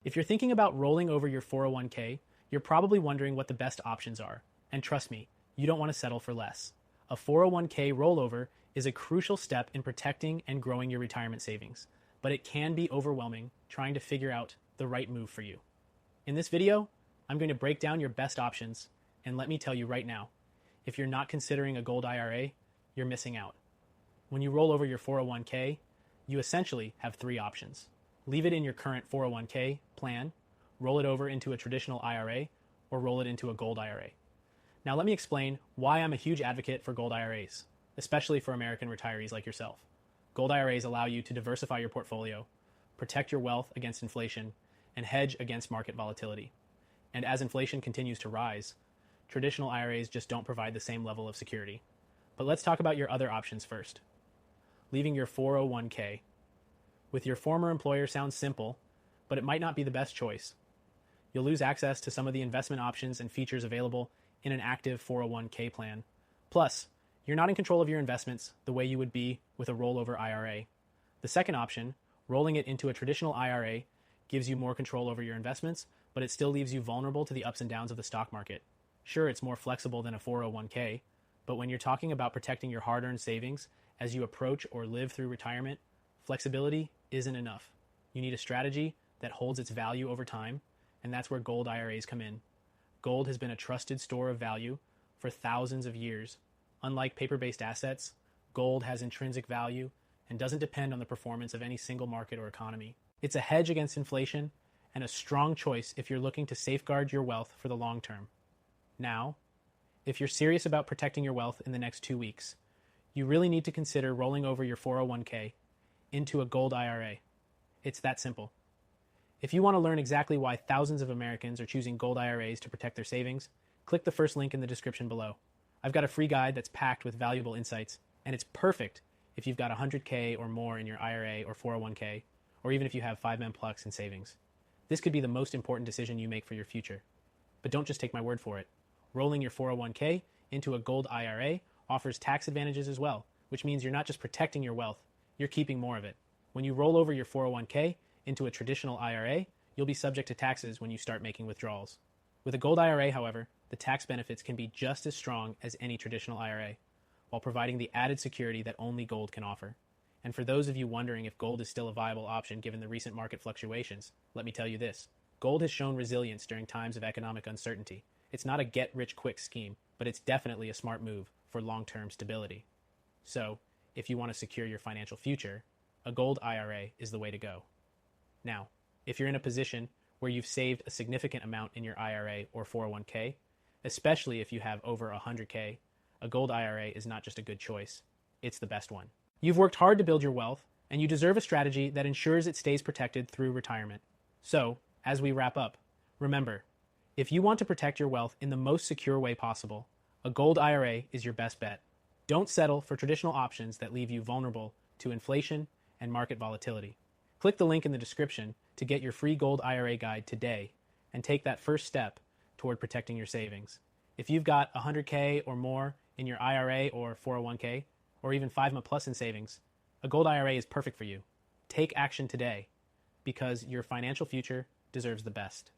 If you're thinking about rolling over your 401k, you're probably wondering what the best options are. And trust me, you don't want to settle for less. A 401k rollover is a crucial step in protecting and growing your retirement savings, but it can be overwhelming trying to figure out the right move for you. In this video, I'm going to break down your best options, and let me tell you right now, if you're not considering a gold IRA, you're missing out. When you roll over your 401k, you essentially have three options. Leave it in your current 401k plan, roll it over into a traditional IRA, or roll it into a gold IRA. Now let me explain why I'm a huge advocate for gold IRAs, especially for American retirees like yourself. Gold IRAs allow you to diversify your portfolio, protect your wealth against inflation, and hedge against market volatility. And as inflation continues to rise, traditional IRAs just don't provide the same level of security. But let's talk about your other options first. Leaving your 401k. With your former employer sounds simple, but it might not be the best choice. You'll lose access to some of the investment options and features available in an active 401k plan. Plus, you're not in control of your investments the way you would be with a rollover IRA. The second option, rolling it into a traditional IRA, gives you more control over your investments, but it still leaves you vulnerable to the ups and downs of the stock market. Sure, it's more flexible than a 401k, but when you're talking about protecting your hard-earned savings as you approach or live through retirement, flexibility isn't enough. You need a strategy that holds its value over time, and that's where gold IRAs come in. Gold has been a trusted store of value for thousands of years. Unlike paper-based assets, gold has intrinsic value and doesn't depend on the performance of any single market or economy. It's a hedge against inflation and a strong choice if you're looking to safeguard your wealth for the long term. Now, if you're serious about protecting your wealth in the next 2 weeks, you really need to consider rolling over your 401k into a gold IRA. It's that simple. If you want to learn exactly why thousands of Americans are choosing gold IRAs to protect their savings, click the first link in the description below. I've got a free guide that's packed with valuable insights, and it's perfect if you've got 100k or more in your IRA or 401k, or even if you have 5 plus in savings. This could be the most important decision you make for your future. But don't just take my word for it. Rolling your 401k into a gold IRA offers tax advantages as well, which means you're not just protecting your wealth, you're keeping more of it. When you roll over your 401k into a traditional IRA, you'll be subject to taxes when you start making withdrawals. With a gold IRA, however, the tax benefits can be just as strong as any traditional IRA, while providing the added security that only gold can offer. And for those of you wondering if gold is still a viable option given the recent market fluctuations, let me tell you this. Gold has shown resilience during times of economic uncertainty. It's not a get-rich-quick scheme, but it's definitely a smart move for long-term stability. So, if you want to secure your financial future, a gold IRA is the way to go. Now, if you're in a position where you've saved a significant amount in your IRA or 401k, especially if you have over 100k, a gold IRA is not just a good choice, it's the best one. You've worked hard to build your wealth, and you deserve a strategy that ensures it stays protected through retirement. So, as we wrap up, remember, if you want to protect your wealth in the most secure way possible, a gold IRA is your best bet. Don't settle for traditional options that leave you vulnerable to inflation and market volatility. Click the link in the description to get your free gold IRA guide today and take that first step toward protecting your savings. If you've got 100k or more in your IRA or 401k, or even 5 plus in savings, a gold IRA is perfect for you. Take action today because your financial future deserves the best.